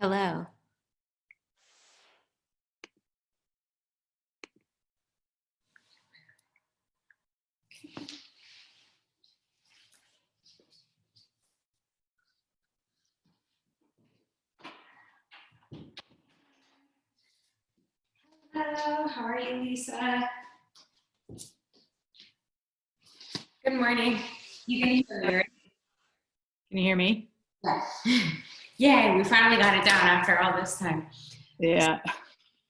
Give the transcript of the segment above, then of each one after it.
Hello. Hello, how are you, Lisa? Good morning. You can hear me, right? Can you hear me? Yes. Yay, we finally got it down after all this time. Yeah.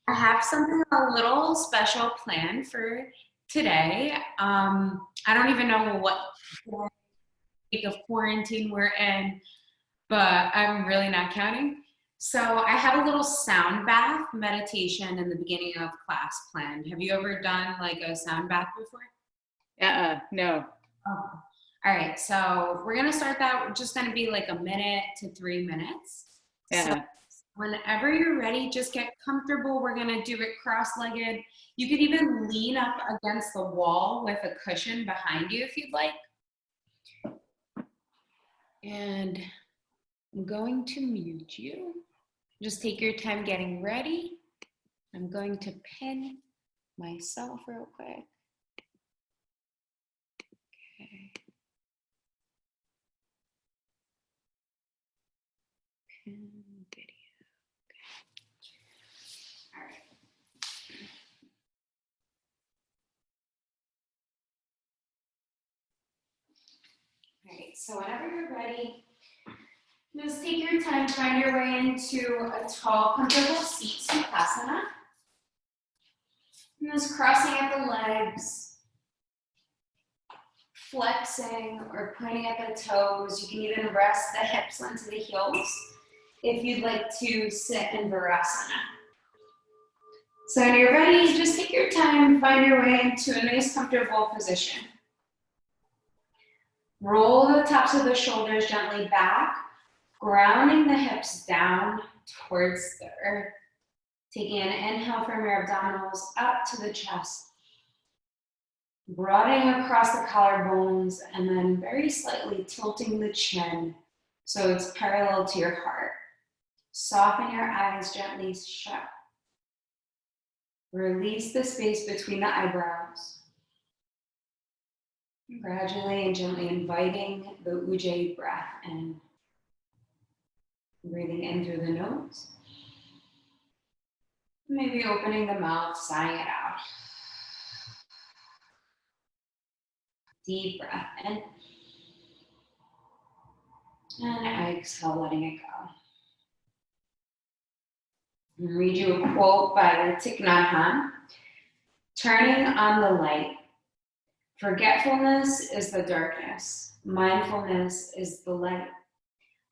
I have something a little special planned for today. I don't even know what week of quarantine we're in, but I'm really not counting. So I have a little sound bath meditation in the beginning of class planned. Have you ever done like a sound bath before? No. Oh. All right, so we're gonna start that. We're just gonna be like 1 to 3 minutes. So whenever you're ready, just get comfortable. We're gonna do it cross-legged. You could even lean up against the wall with a cushion behind you if you'd like. And I'm going to mute you. Just take your time getting ready. I'm going to pin myself real quick. Okay. Pin video. Okay. All right. All right, so whenever you're ready, just take your time, find your way into a tall, comfortable seat, Sukhasana. And just crossing at the legs, flexing or pointing at the toes. You can even rest the hips onto the heels if you'd like to sit in Virasana. So when you're ready, just take your time, find your way into a nice, comfortable position. Roll the tops of the shoulders gently back, grounding the hips down towards the earth. Taking an inhale from your abdominals up to the chest. Broadening across the collarbones and then very slightly tilting the chin so it's parallel to your heart. Soften your eyes gently shut. Release the space between the eyebrows. Gradually and gently inviting the Ujjayi breath in. Breathing in through the nose. Maybe opening the mouth, sighing it out. Deep breath in. And exhale, letting it go. I'll read you a quote by Thich Nhat Hanh. Turning on the light. Forgetfulness is the darkness. Mindfulness is the light.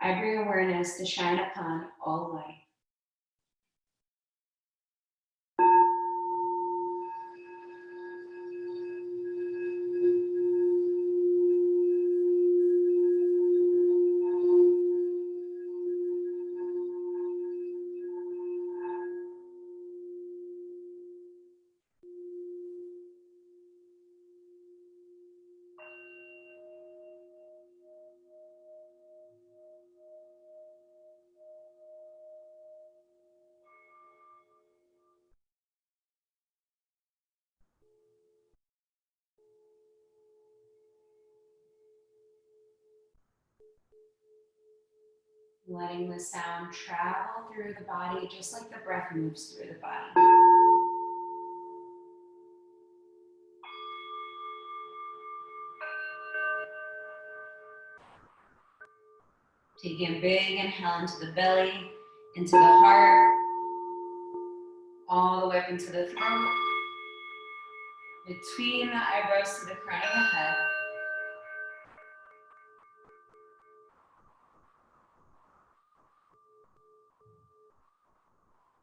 I bring awareness to shine upon all light. Letting the sound travel through the body just like the breath moves through the body. Taking a big inhale into the belly, into the heart, all the way up into the throat, between the eyebrows to the crown of the head.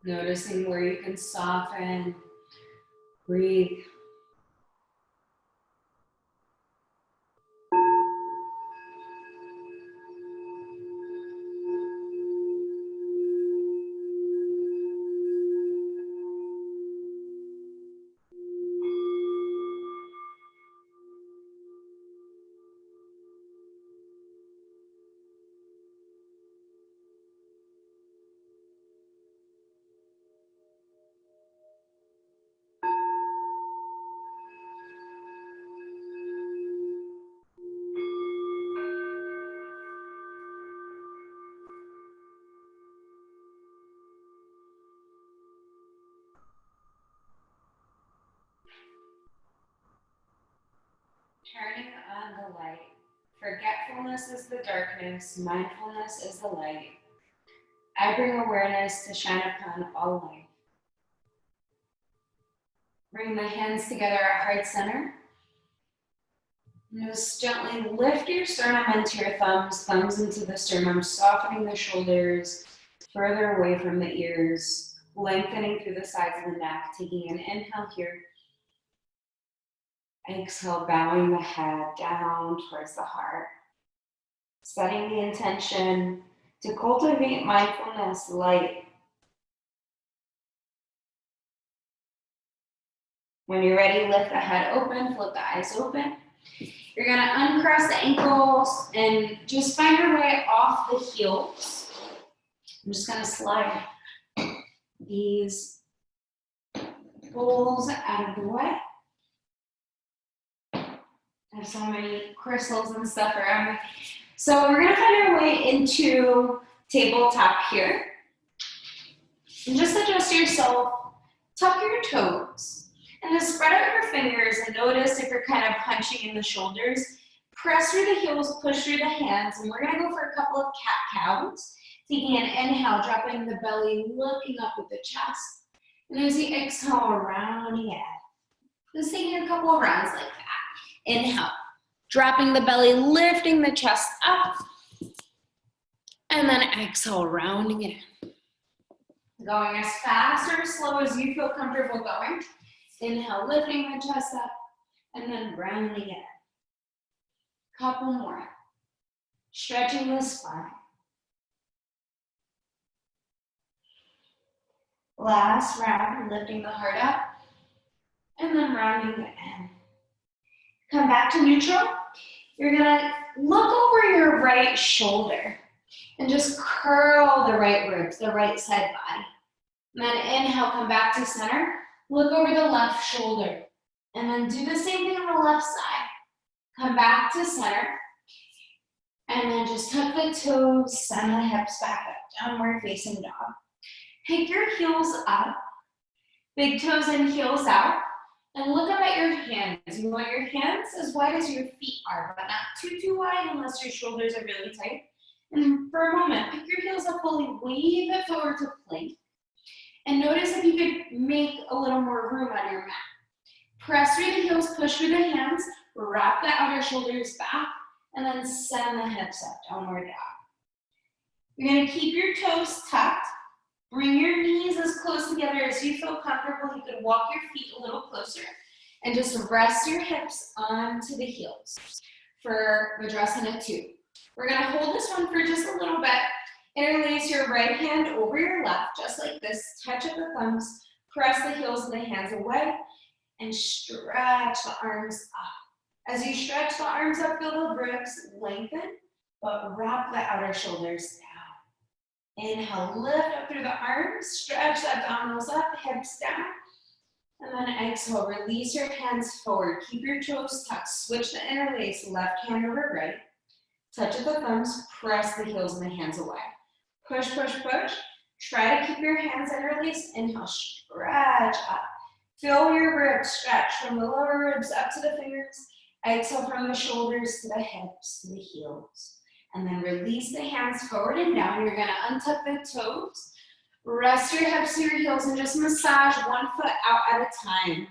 Noticing where you can soften, breathe. turning on the light. Forgetfulness is the darkness, mindfulness is the light. I bring awareness to shine upon all life. Bring the hands together at heart center. And just gently lift your sternum into your thumbs, thumbs into the sternum, softening the shoulders further away from the ears, lengthening through the sides of the neck, taking an inhale here. Exhale, bowing the head down towards the heart. Setting the intention to cultivate mindfulness, light. When you're ready, lift the head open, flip the eyes open. You're gonna uncross the ankles and just find your way off the heels. I'm just gonna slide these bowls out of the way. I have so many crystals and stuff around me. So we're gonna find our way into tabletop here. And just adjust yourself, tuck your toes, and then spread out your fingers and notice if you're kind of hunching in the shoulders. Press through the heels, push through the hands, and we're gonna go for a couple of cat-cows. Taking an inhale, dropping the belly, looking up with the chest. And as you exhale, rounding it. Just taking a couple of rounds like that. Inhale, dropping the belly, lifting the chest up. And then exhale, rounding it in. Going as fast or slow as you feel comfortable going. Inhale, lifting the chest up, and then rounding it in. Couple more. Stretching the spine. Last round, lifting the heart up, and then rounding it in. Come back to neutral. You're gonna look over your right shoulder and just curl the right ribs, the right side body. And then inhale, come back to center. Look over the left shoulder. And then do the same thing on the left side. Come back to center. And then just tuck the toes, send the hips back up, downward facing dog. Pick your heels up, big toes and heels out, and look up at your hands. You want your hands as wide as your feet are, but not too wide unless your shoulders are really tight. And for a moment, pick your heels up fully, wave it forward to plank. And notice if you could make a little more room on your mat. Press through the heels, push through the hands, wrap the outer shoulders back, and then send the hips up, downward dog. You're gonna keep your toes tucked. Bring your knees as close together as you feel comfortable. You can walk your feet a little closer and just rest your hips onto the heels for Vinyasa 2. We're gonna hold this one for just a little bit. Interlace your right hand over your left, just like this. Touch up the thumbs, press the heels of the hands away, and stretch the arms up. As you stretch the arms up, feel the ribs lengthen, but wrap the outer shoulders down. Inhale, lift up through the arms, stretch the abdominals up, hips down. And then exhale, release your hands forward. Keep your toes tucked. Switch the interlace, left hand over right. Touch of the thumbs, press the heels and the hands away. Push, push, push. Try to keep your hands interlaced. Inhale, stretch up. Feel your ribs stretch from the lower ribs up to the fingers. Exhale from the shoulders to the hips, to the heels. And then release the hands forward and down. You're gonna untuck the toes. Rest your hips to your heels and just massage one foot out at a time.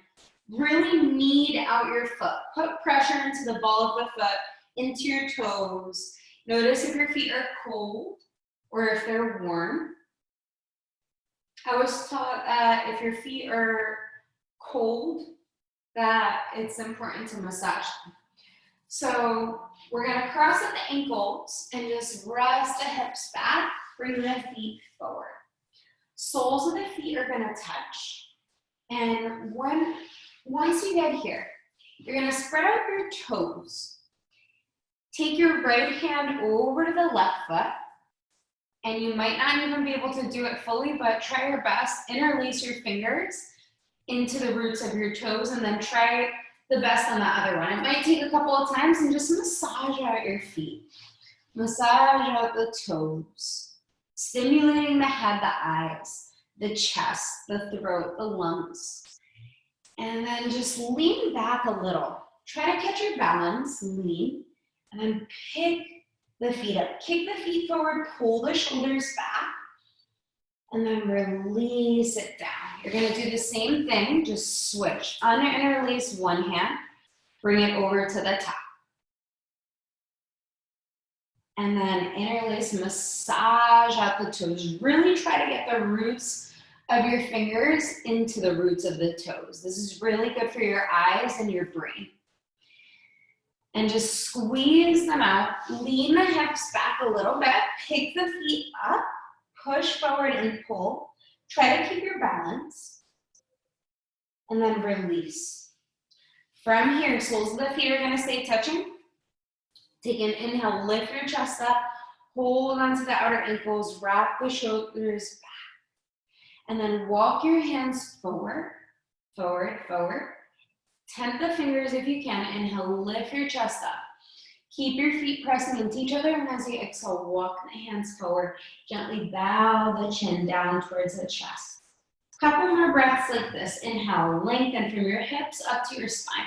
Really knead out your foot. Put pressure into the ball of the foot, into your toes. Notice if your feet are cold or if they're warm. I was taught that if your feet are cold, that it's important to massage them. So we're gonna cross at the ankles and just rest the hips back, bring the feet forward. Soles of the feet are gonna touch. And once you get here, you're gonna spread out your toes. Take your right hand over to the left foot. And you might not even be able to do it fully, but try your best. Interlace your fingers into the roots of your toes and then try the best on the other one. It might take a couple of times and just massage out your feet. Massage out the toes, stimulating the head, the eyes, the chest, the throat, the lungs. And then just lean back a little. try to catch your balance, lean, and then pick the feet up. Kick the feet forward, pull the shoulders back, and then release it down. You're gonna do the same thing, just switch. Interlace one hand, bring it over to the top. And then interlace, massage out the toes. Really try to get the roots of your fingers into the roots of the toes. This is really good for your eyes and your brain. And just squeeze them out. Lean the hips back a little bit. Pick the feet up. Push forward and pull. Try to keep your balance. And then release. From here, soles of the feet are going to stay touching. Take an inhale, lift your chest up. Hold onto the outer ankles. Wrap the shoulders back. And then walk your hands forward, forward, forward. Tent the fingers if you can. Inhale, lift your chest up. Keep your feet pressing into each other, and as you exhale, walk the hands forward. Gently bow the chin down towards the chest. Couple more breaths like this. Inhale, lengthen from your hips up to your spine.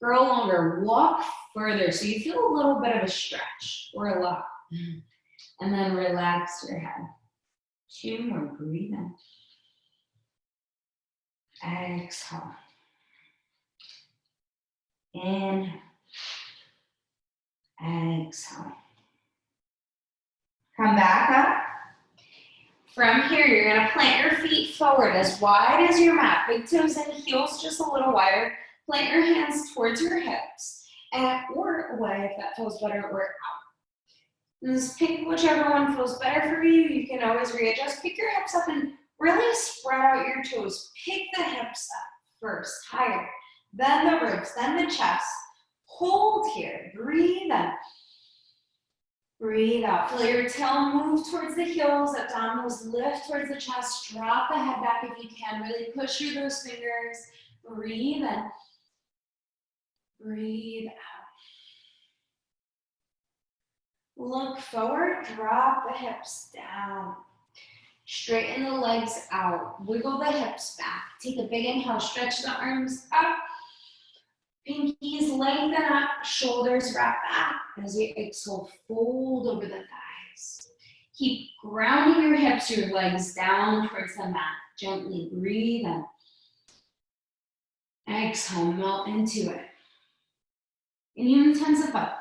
Grow longer, walk further so you feel a little bit of a stretch or a lot. And then relax your head. 2 more, breathe in. Exhale. Inhale. Exhale. Come back up. From here, you're going to plant your feet forward as wide as your mat. Big toes in, heels just a little wider. Plant your hands towards your hips or away if that feels better, or out. And just pick whichever one feels better for you. You can always readjust. Pick your hips up and really spread out your toes. Pick the hips up first, higher. Then the ribs, then the chest. Hold here. Breathe in. Breathe out. Feel your tail move towards the heels. Abdominals lift towards the chest. Drop the head back if you can. Really push through those fingers. Breathe in. Breathe out. Look forward. Drop the hips down. Straighten the legs out. Wiggle the hips back. Take a big inhale. Stretch the arms up. Pinkies lengthen up, shoulders wrap back. As you exhale, fold over the thighs. Keep grounding your hips, your legs down towards the mat. Gently breathe in. Exhale, melt into it. And you intensify.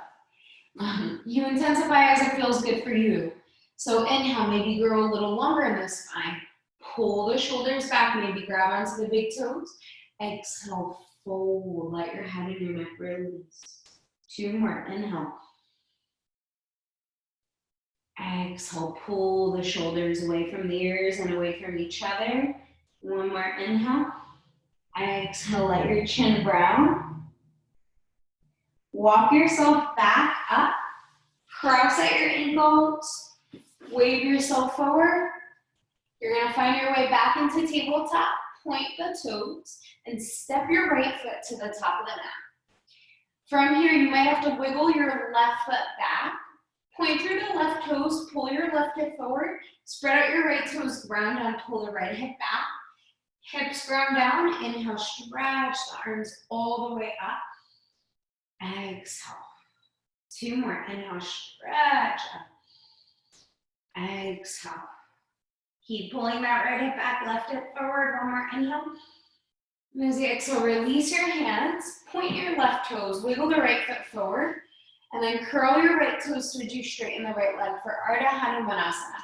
You intensify as it feels good for you. So inhale, maybe grow a little longer in the spine. Pull the shoulders back, maybe grab onto the big toes. Exhale, fold, let your head and your neck release. 2 more, inhale. Exhale, pull the shoulders away from the ears and away from each other. 1 more, inhale. Exhale, let your chin brown. Walk yourself back up. Cross at your ankles. Wave yourself forward. You're gonna find your way back into tabletop. Point the toes and step your right foot to the top of the mat. From here, you might have to wiggle your left foot back. Point through the left toes, pull your left hip forward, spread out your right toes, ground down, pull the right hip back. Hips ground down, inhale, stretch the arms all the way up. Exhale. 2 more, inhale, stretch up. Exhale. Keep pulling that right hip back, left hip forward. 1 more, inhale. And as you exhale, release your hands, point your left toes, wiggle the right foot forward, and then curl your right toes so you straighten the right leg for Ardha Hanumanasana.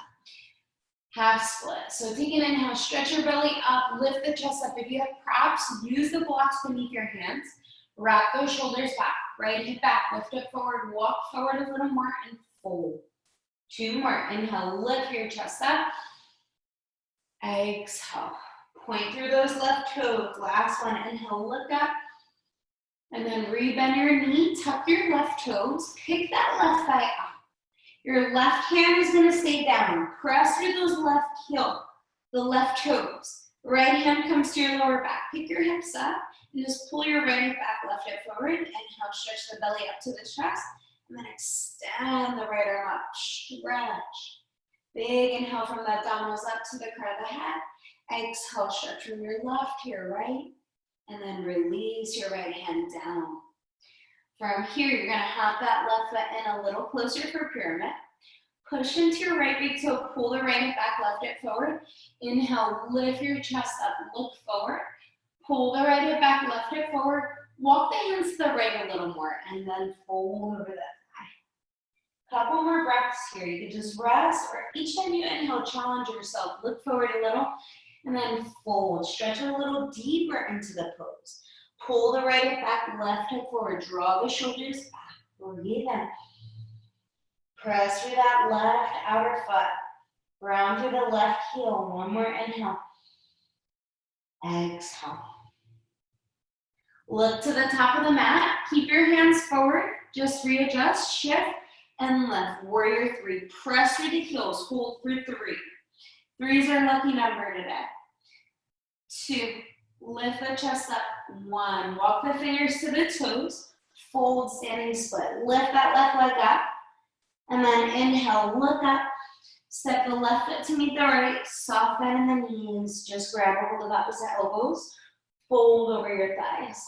Half split. So take an inhale, stretch your belly up, lift the chest up. If you have props, use the blocks beneath your hands. Wrap those shoulders back, right hip back, lift it forward, walk forward a little more, and fold. 2 more. Inhale, lift your chest up. Exhale. Point through those left toes. Last one. Inhale, look up. And then rebend your knee. Tuck your left toes. Pick that left thigh up. Your left hand is going to stay down. Press through those left heel, the left toes. Right hand comes to your lower back. Pick your hips up and just pull your right hip back, left hip forward. Inhale, stretch the belly up to the chest. And then extend the right arm up. Stretch. Big inhale from the abdominals up to the crown of the head. Exhale, stretch from your left to your right. And then release your right hand down. From here, you're gonna have that left foot in a little closer for pyramid. Push into your right big toe, pull the right hip back, left hip forward. Inhale, lift your chest up, look forward. Pull the right hip back, left hip forward. Walk the hands to the right a little more, and then fold over that thigh. Couple more breaths here. You can just rest, or each time you inhale, challenge yourself. Look forward a little, and then fold. Stretch a little deeper into the pose. Pull the right hip back, left hip forward. Draw the shoulders back. Breathe in. Press through that left outer foot. Round through the left heel. One more inhale. Exhale. Look to the top of the mat. Keep your hands forward. Just readjust, shift, and lift. Warrior three. Press through the heels. Hold through three. Three's our lucky number today. Two. Lift the chest up. One. Walk the fingers to the toes. Fold, standing split. Lift that left leg up. And then inhale, look up. Step the left foot to meet the right. Soft bend in the knees. Just grab a hold of opposite elbows. Fold over your thighs.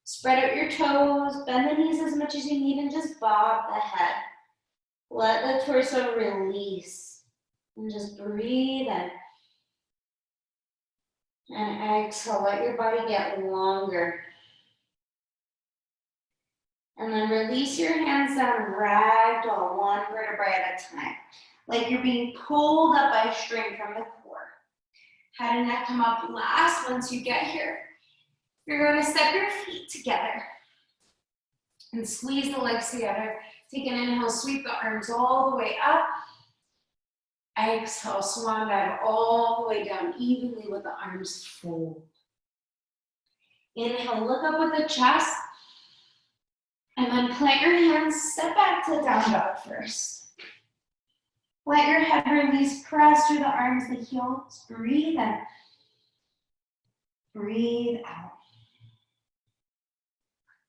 Spread out your toes. Bend the knees as much as you need and just bob the head. Let the torso release. And just breathe in. And exhale. Let your body get longer. And then release your hands down, ragdoll, one vertebrae at a time. Like you're being pulled up by a string from the core. Head and neck come up last once you get here. You're going to step your feet together and squeeze the legs together. Take an inhale, sweep the arms all the way up. Exhale, swan dive all the way down evenly with the arms fold. Inhale, look up with the chest. And then plant your hands, step back to down dog first. Let your head release, press through the arms, the heels. Breathe in. Breathe out.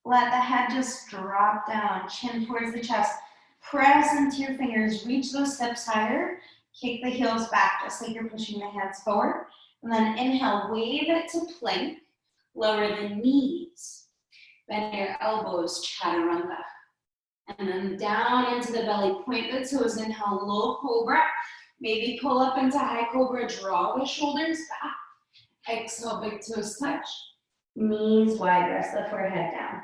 Let the head just drop down, chin towards the chest. Press into your fingers, reach those hips higher. Kick the heels back just like you're pushing the hands forward. And then inhale, wave it to plank. Lower the knees. Bend your elbows, chaturanga. And then down into the belly, point the toes, inhale, low cobra. Maybe pull up into high cobra, draw the shoulders back. Exhale, big toes touch. Knees wide, rest the forehead down.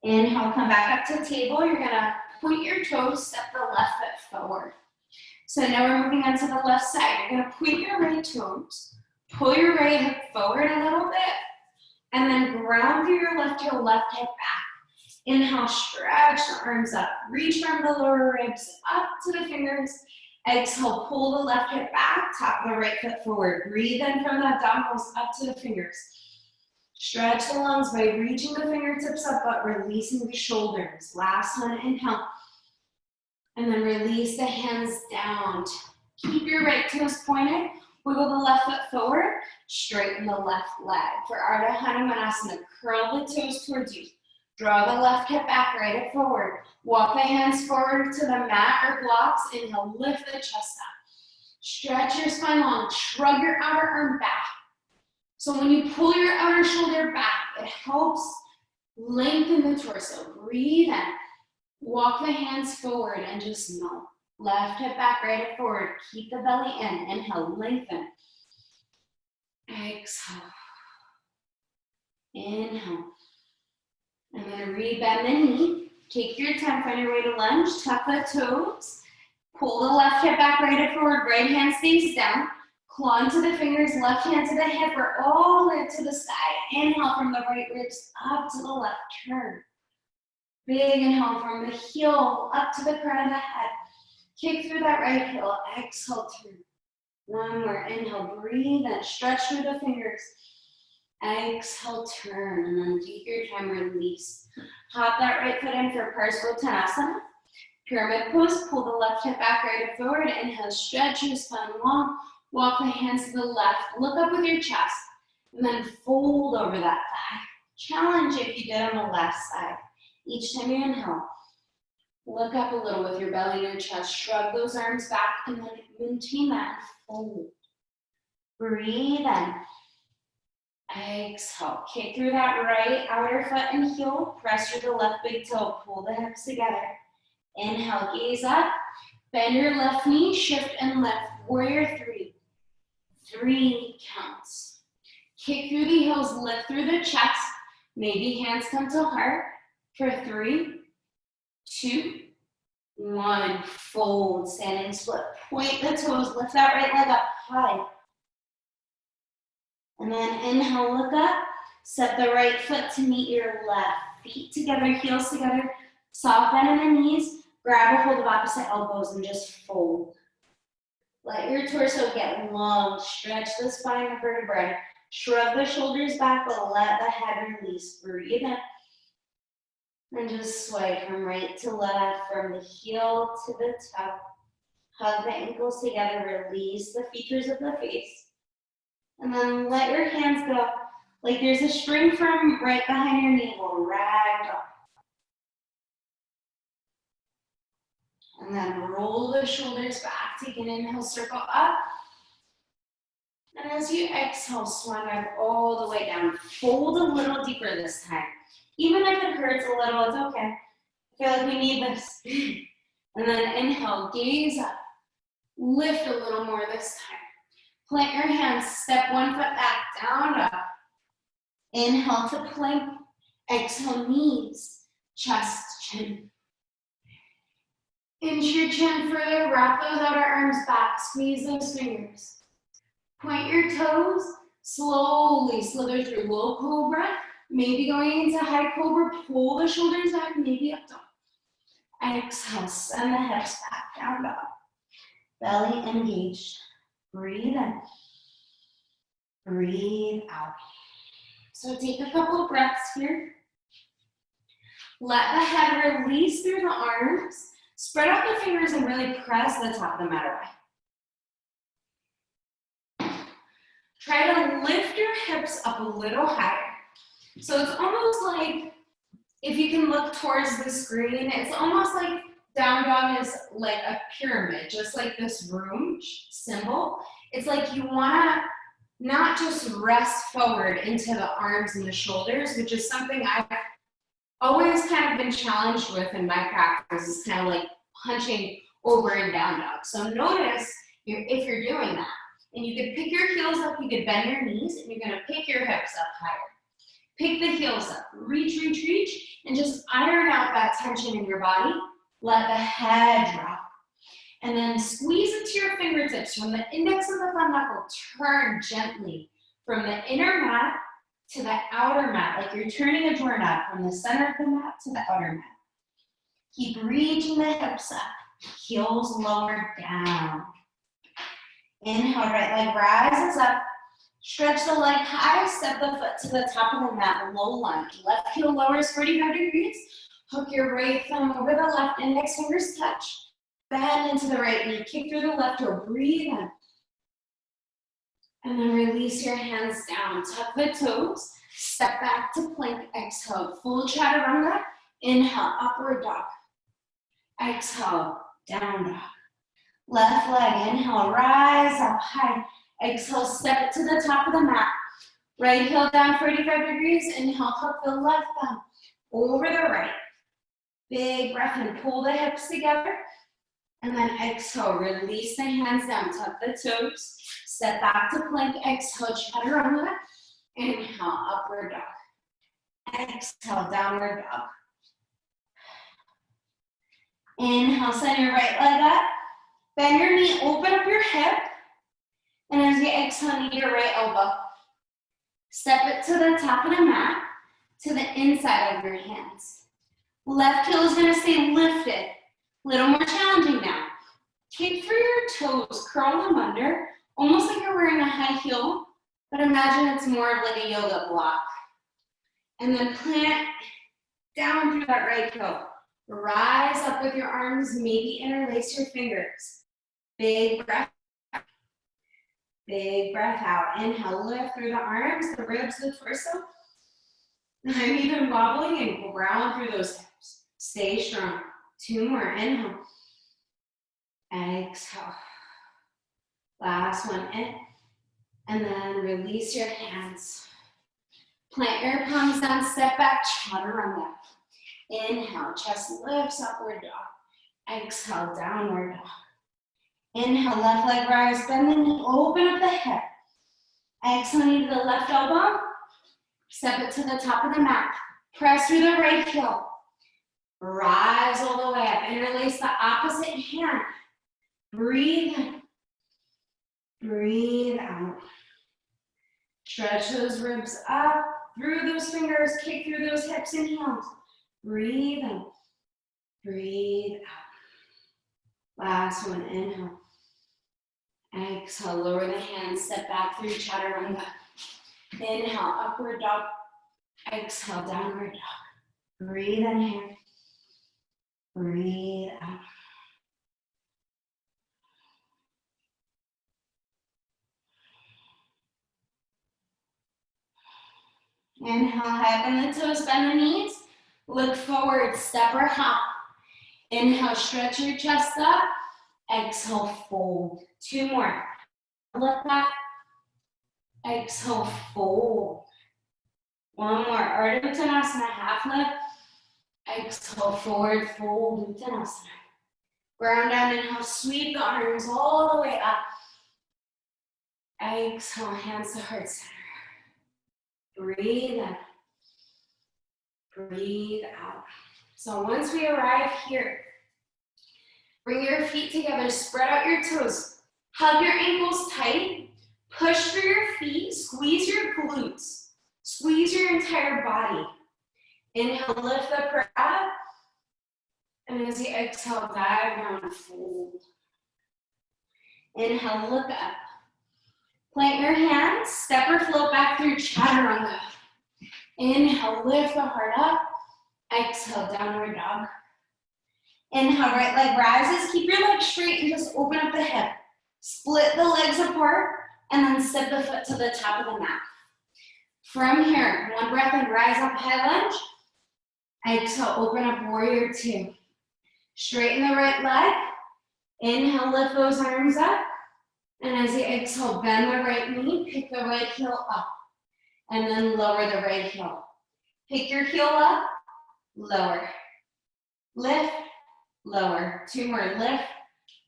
Inhale, come back up to table. You're gonna point your toes, step the left foot forward. So now we're moving on to the left side. You're gonna point your right toes, pull your right hip forward a little bit, and then ground through your left heel, left hip back. Inhale, stretch the arms up. Reach from the lower ribs up to the fingers. Exhale, pull the left hip back, tap the right foot forward. Breathe in from the abdominals up to the fingers. Stretch the lungs by reaching the fingertips up, but releasing the shoulders. Last one, inhale. And then release the hands down. Keep your right toes pointed. Wiggle the left foot forward. Straighten the left leg. For Ardha Hanumanasana, curl the toes towards you. Draw the left hip back, right hip forward. Walk the hands forward to the mat or blocks. Inhale, lift the chest up. Stretch your spine long. Shrug your outer arm back. So when you pull your outer shoulder back, it helps lengthen the torso. Breathe in. Walk the hands forward and just melt. Left hip back, right hip forward. Keep the belly in. Inhale, lengthen. Exhale. Inhale. And then rebend the knee. Take your time, find your way to lunge. Tuck the toes. Pull the left hip back, right hip forward. Right hand stays down. Claw into the fingers, left hand to the hip or all the way to the side. Inhale from the right ribs up to the left. Turn. Big inhale from the heel up to the crown of the head. Kick through that right heel. Exhale, turn. One more. Inhale, breathe and stretch through the fingers. Exhale, turn. And then take your time, release. Hop that right foot in for Parsvottanasana. Pyramid pose. Pull the left hip back, right hip forward. Inhale, stretch your spine long. Walk the hands to the left. Look up with your chest. And then fold over that thigh. Challenge if you did on the left side. Each time you inhale, look up a little with your belly and your chest. Shrug those arms back and then maintain that and fold. Breathe in. Exhale, kick through that right outer foot and heel. Press through the left big toe. Pull the hips together. Inhale, gaze up. Bend your left knee, shift and lift. Warrior three. 3 counts. Kick through the heels, lift through the chest. Maybe hands come to heart for 3, 2, 1. Fold, standing split. Point the toes, lift that right leg up high. And then inhale, look up. Step the right foot to meet your left. Feet together, heels together. Soft bend in the knees. Grab a hold of opposite elbows and just fold. Let your torso get long. Stretch the spine, the vertebrae. Shrug the shoulders back, but let the head release. Breathe in. And just sway from right to left, from the heel to the toe. Hug the ankles together. Release the features of the face. And then let your hands go. Like there's a string from right behind your navel. Ragdoll. And then roll the shoulders back. Take an inhale, circle up. And as you exhale, swan dive all the way down. Fold a little deeper this time. Even if it hurts a little, it's okay. I feel like we need this. And then inhale, gaze up. Lift a little more this time. Plant your hands, step one foot back, down, up. Inhale to plank. Exhale, knees, chest, chin. Inch your chin further, wrap those outer arms back, squeeze those fingers. Point your toes, slowly slither through low cobra, maybe going into high cobra, pull the shoulders back, maybe up dog. Exhale, send the hips back, down dog. Belly engaged. Breathe in. Breathe out. So take a couple breaths here. Let the head release through the arms. Spread out the fingers and really press the top of the mat away. Try to lift your hips up a little higher. So it's almost like, if you can look towards the screen, it's almost like down dog is like a pyramid, just like this room symbol. It's like you wanna not just rest forward into the arms and the shoulders, which is something I've always kind of been challenged with in my practice, is kind of like punching over and down dog. So notice if you're doing that, and you could pick your heels up, you could bend your knees, and you're gonna pick your hips up higher. Pick the heels up, reach, reach, reach, and just iron out that tension in your body. Let the head drop. And then squeeze into your fingertips from the index of the thumb knuckle. Turn gently from the inner mat to the outer mat, like you're turning a doorknob from the center of the mat to the outer mat. Keep reaching the hips up, heels lower down. Inhale, right leg rises up. Stretch the leg high, step the foot to the top of the mat, low lunge. Left heel lowers 45 degrees. Hook your right thumb over the left, index fingers touch. Bend into the right knee, kick through the left toe, breathe in. And then release your hands down, tuck the toes, step back to plank, exhale, full chaturanga. Inhale, upward dog. Exhale, down dog. Left leg, inhale, rise up high. Exhale, step it to the top of the mat. Right heel down 45 degrees. Inhale, hook the left thumb over the right. Big breath in, pull the hips together. And then exhale, release the hands down, tuck the toes. Step back to plank, exhale, chaturanga. Inhale, upward dog. Exhale, downward dog. Inhale, send your right leg up. Bend your knee, open up your hip. And as you exhale, knee your right elbow. Step it to the top of the mat, to the inside of your hands. Left heel is gonna stay lifted. A little more challenging now. Kick through your toes, curl them under, almost like you're wearing a high heel, but imagine it's more of like a yoga block. And then plant down through that right toe. Rise up with your arms, maybe interlace your fingers. Big breath. Big breath out. Inhale, lift through the arms, the ribs, the torso. I'm even wobbling and ground through those hips. Stay strong. 2 more. Inhale. Exhale. Last one in. And then release your hands. Plant your palms down, step back, chaturanga. Inhale, chest lifts, upward dog. Exhale, downward dog. Inhale, left leg rise, bend the knee, open up the hip. Exhale, knee to the left elbow. Step it to the top of the mat. Press through the right heel. Rise all the way up. Interlace the opposite hand. Breathe in. Breathe out. Stretch those ribs up through those fingers. Kick through those hips and heels. Breathe in. Breathe out. Last one. Inhale. Exhale. Lower the hands. Step back through chaturanga. Inhale. Upward dog. Exhale. Downward dog. Breathe in here. Breathe out. Inhale, high up in the toes, bend the knees. Look forward, step or hop. Inhale, stretch your chest up. Exhale, fold. Two more. Look back. Exhale, fold. One more. Ardha Uttanasana, half lift. Exhale, forward fold, Uttanasana. Ground down, inhale, sweep the arms all the way up. Exhale, hands to heart center. Breathe in. Breathe out. So once we arrive here, bring your feet together, spread out your toes. Hug your ankles tight. Push through your feet, squeeze your glutes. Squeeze your entire body. Inhale, lift the prayer up. And as you exhale, dive down, fold. Inhale, look up. Plant your hands, step or float back through chaturanga. Inhale, lift the heart up. Exhale, downward dog. Inhale, right leg rises. Keep your legs straight and just open up the hip. Split the legs apart and then step the foot to the top of the mat. From here, one breath and rise up, high lunge. Exhale, open up, warrior two. Straighten the right leg. Inhale, lift those arms up. And as you exhale, bend the right knee, pick the right heel up. And then lower the right heel. Pick your heel up, lower. Lift, lower. Two more, lift,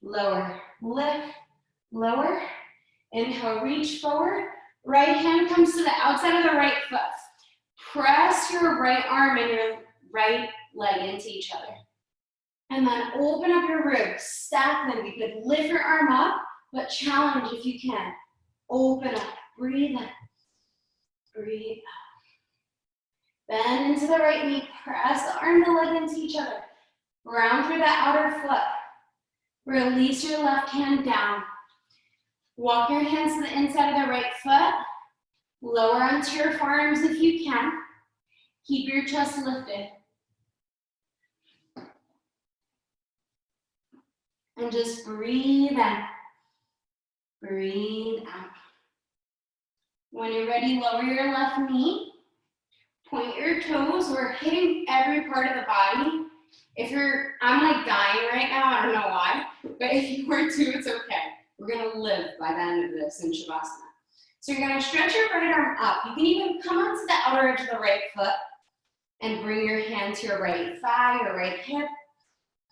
lower. Lift, lower. Inhale, reach forward. Right hand comes to the outside of the right foot. Press your right arm and your right leg into each other. And then open up your ribs, stack them. You could lift your arm up, but challenge if you can. Open up, breathe in, breathe out. Bend into the right knee, press the arm and the leg into each other. Round through the outer foot. Release your left hand down. Walk your hands to the inside of the right foot. Lower onto your forearms if you can. Keep your chest lifted. And just breathe in. Breathe out. When you're ready, lower your left knee. Point your toes. We're hitting every part of the body. I'm like dying right now, I don't know why, but if you were too, it's okay. We're gonna live by the end of this in Shavasana. So you're gonna stretch your right arm up. You can even come onto the outer edge of the right foot and bring your hand to your right thigh, your right hip.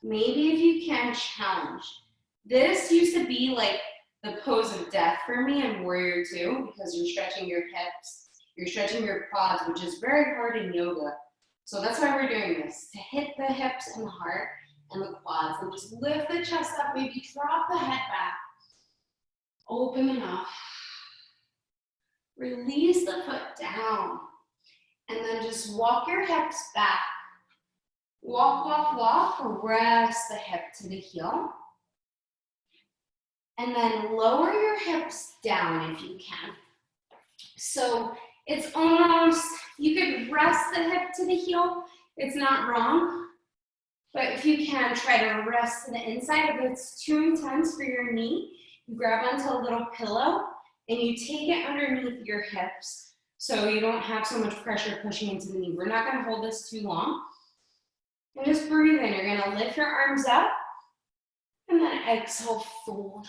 Maybe if you can, challenge. This used to be like the pose of death for me in Warrior Two because you're stretching your hips, you're stretching your quads, which is very hard in yoga. So that's why we're doing this, to hit the hips and the heart and the quads, and just lift the chest up, maybe drop the head back, open it up, release the foot down, and then just walk your hips back. Walk, walk, walk, rest the hip to the heel. And then lower your hips down if you can. So it's almost, you could rest the hip to the heel. It's not wrong. But if you can, try to rest to the inside. If it's too intense for your knee, you grab onto a little pillow and you take it underneath your hips so you don't have so much pressure pushing into the knee. We're not going to hold this too long. And just breathe in. You're going to lift your arms up and then exhale, fold.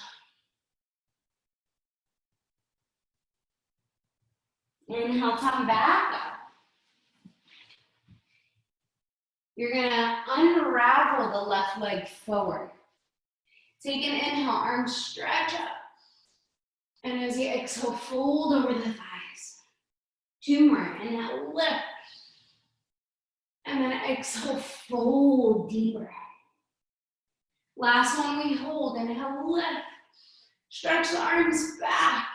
Inhale, come back up. You're gonna unravel the left leg forward. Take an inhale, arms stretch up. And as you exhale, fold over the thighs. 2 more, inhale, lift. And then exhale, fold deeper. Last one, we hold, inhale, lift. Stretch the arms back.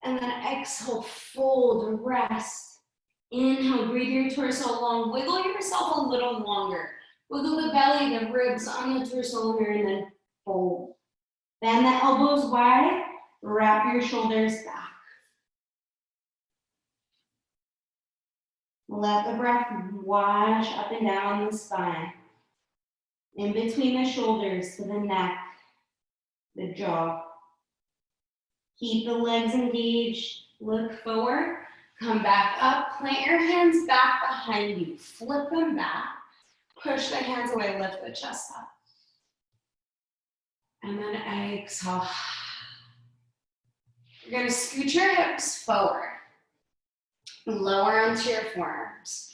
And then exhale, fold, rest. Inhale, breathe your torso long. Wiggle yourself a little longer. Wiggle the belly, the ribs on the torso longer, and then fold. Bend the elbows wide. Wrap your shoulders back. Let the breath wash up and down the spine. In between the shoulders to the neck, the jaw. Keep the legs engaged. Look forward. Come back up. Plant your hands back behind you. Flip them back. Push the hands away. Lift the chest up. And then exhale. You're going to scoot your hips forward. Lower onto your forearms.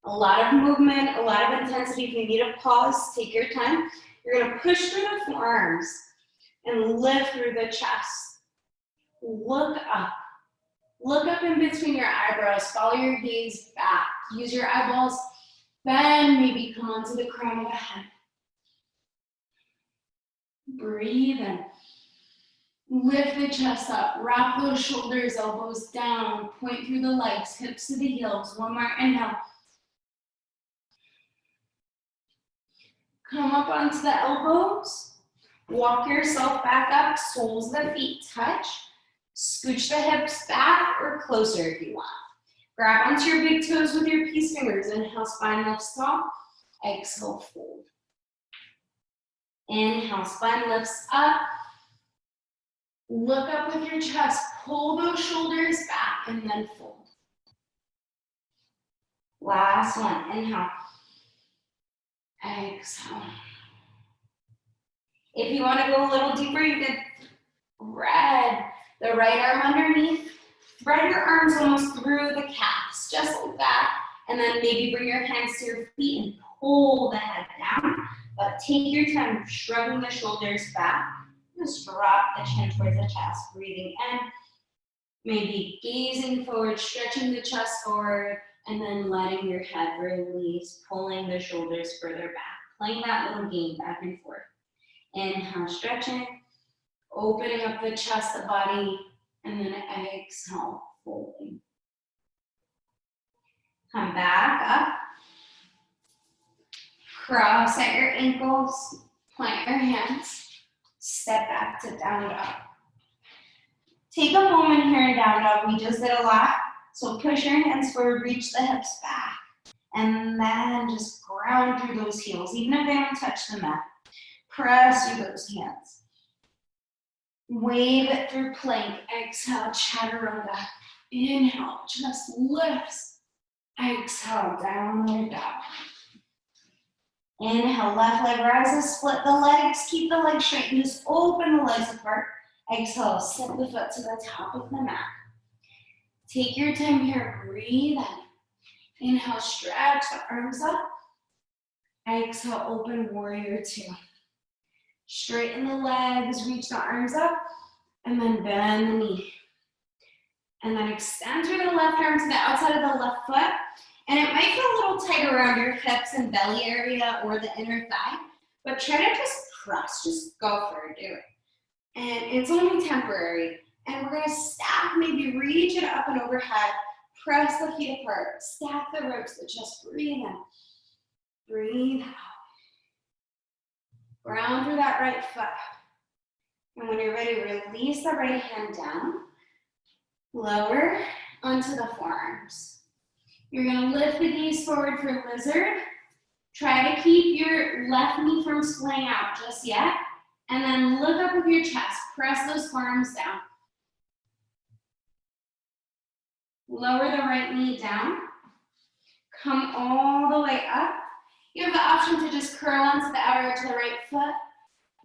A lot of movement, a lot of intensity. If you need a pause, take your time. You're going to push through the forearms and lift through the chest. Look up. Look up in between your eyebrows. Follow your gaze back. Use your eyeballs. Then maybe come onto the crown of the head. Breathe in. Lift the chest up. Wrap those shoulders, elbows down. Point through the legs, hips to the heels. One more inhale. Come up onto the elbows. Walk yourself back up. Soles of the feet touch. Scooch the hips back or closer if you want. Grab onto your big toes with your peace fingers. Inhale, spine lifts tall. Exhale, fold. Inhale, spine lifts up. Look up with your chest. Pull those shoulders back and then fold. Last one. Inhale. Exhale. If you want to go a little deeper, you can thread the right arm underneath. Thread your arms almost through the calves, just like that. And then maybe bring your hands to your feet and pull the head down. But take your time shrugging the shoulders back. Just drop the chin towards the chest, breathing in. Maybe gazing forward, stretching the chest forward, and then letting your head release, pulling the shoulders further back. Playing that little game back and forth. Inhale, stretching. Opening up the chest, the body, and then exhale, folding. Come back up. Cross at your ankles, plant your hands, step back to down dog. Take a moment here in down dog. We just did a lot. So push your hands forward, reach the hips back, and then just ground through those heels, even if they don't touch the mat. Press through those hands. Wave it through plank. Exhale, chaturanga. Inhale, just lifts. Exhale, downward dog. Inhale, left leg rises, split the legs, keep the legs straight, and just open the legs apart. Exhale, step the foot to the top of the mat. Take your time here, breathe in. Inhale, stretch the arms up. Exhale, open warrior 2. Straighten the legs, reach the arms up, and then bend the knee. And then extend through the left arm to the outside of the left foot. And it might feel a little tight around your hips and belly area or the inner thigh, but try to just press, just go for it, do it. And it's only temporary. And we're gonna stack, maybe reach it up and overhead, press the feet apart, stack the ribs, but just breathe in, breathe out. Ground through that right foot. And when you're ready, release the right hand down, lower onto the forearms. You're gonna lift the gaze forward for lizard. Try to keep your left knee from splaying out just yet. And then look up with your chest, press those forearms down. Lower the right knee down. Come all the way up. You have the option to just curl onto the outer edge of the right foot,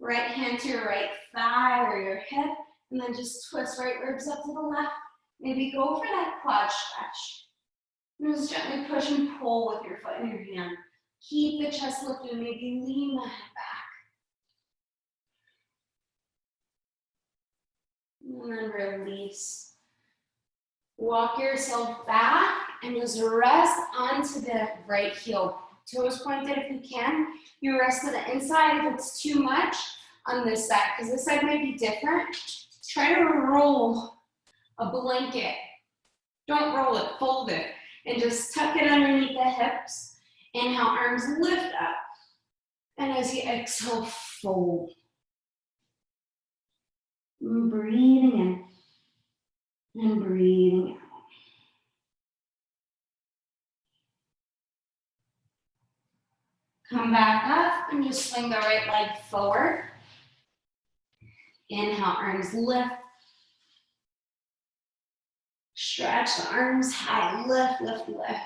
right hand to your right thigh or your hip, and then just twist right ribs up to the left. Maybe go for that quad stretch. And just gently push and pull with your foot in your hand. Keep the chest lifted, maybe lean the head back. And then release. Walk yourself back and just rest onto the right heel. Toes pointed if you can. You rest to the inside if it's too much on this side, because this side might be different. Try to roll a blanket. Don't roll it, fold it. And just tuck it underneath the hips. Inhale, arms lift up. And as you exhale, fold. Breathing in and breathing out. Come back up and just swing the right leg forward. Inhale, arms lift. Stretch the arms high, lift, lift, lift.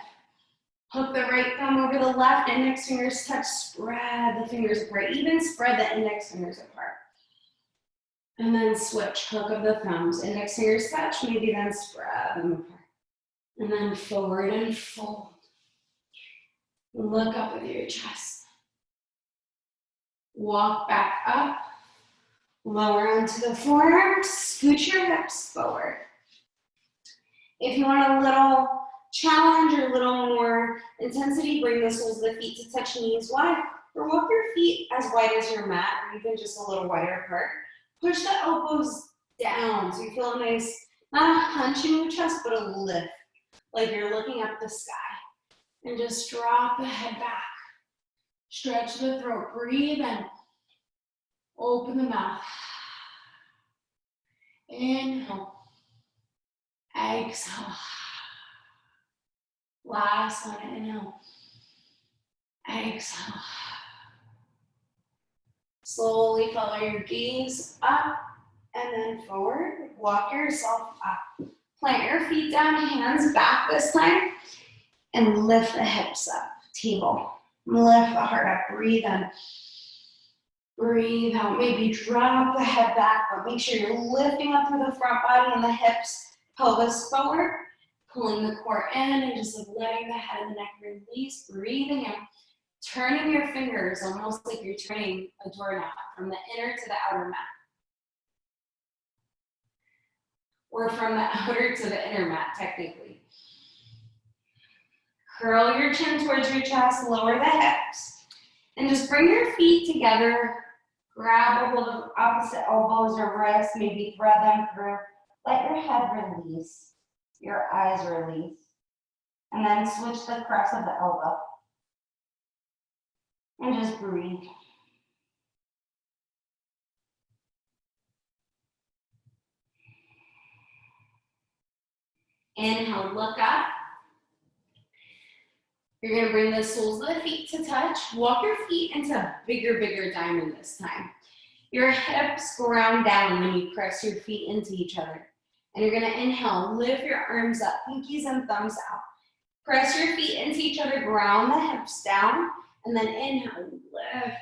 Hook the right thumb over the left, index fingers touch, spread the fingers apart. Even spread the index fingers apart. And then switch, hook of the thumbs. Index fingers touch, maybe then spread them apart. And then forward and fold. Look up with your chest. Walk back up. Lower onto the forearms, scoot your hips forward. If you want a little challenge or a little more intensity, bring the soles of the feet to touch knees wide, or walk your feet as wide as your mat, or even just a little wider apart. Push the elbows down so you feel a nice, not a hunch in your chest, but a lift, like you're looking up the sky. And just drop the head back. Stretch the throat, breathe in. Open the mouth. Inhale. Exhale. Last one, inhale. Exhale. Slowly follow your gaze up and then forward. Walk yourself up. Plant your feet down, hands back this time. And lift the hips up, table. Lift the heart up, breathe in. Breathe out, maybe drop the head back, but make sure you're lifting up through the front body and the hips, pelvis forward, pulling the core in and just letting the head and the neck release, breathing in. Turning your fingers almost like you're turning a doorknob from the inner to the outer mat. Or from the outer to the inner mat, technically. Curl your chin towards your chest, lower the hips, and just bring your feet together. Grab over the opposite elbows or wrists, maybe thread them through. Let your head release, your eyes release, and then switch the crest of the elbow. And just breathe. Inhale, look up. You're gonna bring the soles of the feet to touch. Walk your feet into a bigger diamond this time. Your hips ground down when you press your feet into each other. And you're gonna inhale, lift your arms up, pinkies and thumbs out. Press your feet into each other, ground the hips down, and then inhale, lift up.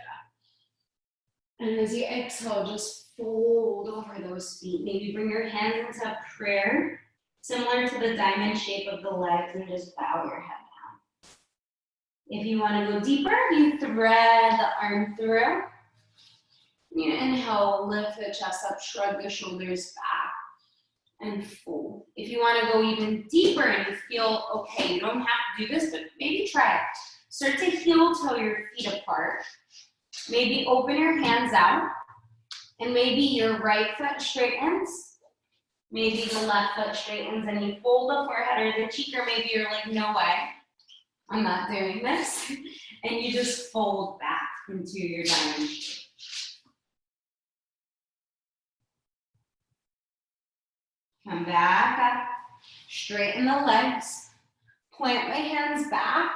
And as you exhale, just fold over those feet. Maybe bring your hands into prayer, similar to the diamond shape of the legs, and just bow your head. If you want to go deeper, you thread the arm through. You inhale, lift the chest up, shrug the shoulders back, and fold. If you want to go even deeper and you feel okay, you don't have to do this, but maybe try it. Start to heel toe your feet apart. Maybe open your hands out, and maybe your right foot straightens. Maybe the left foot straightens, and you fold the forehead or the cheek, or maybe you're like, no way. I'm not doing this. And you just fold back into your diamond shape. Come back up, straighten the legs, plant my hands back,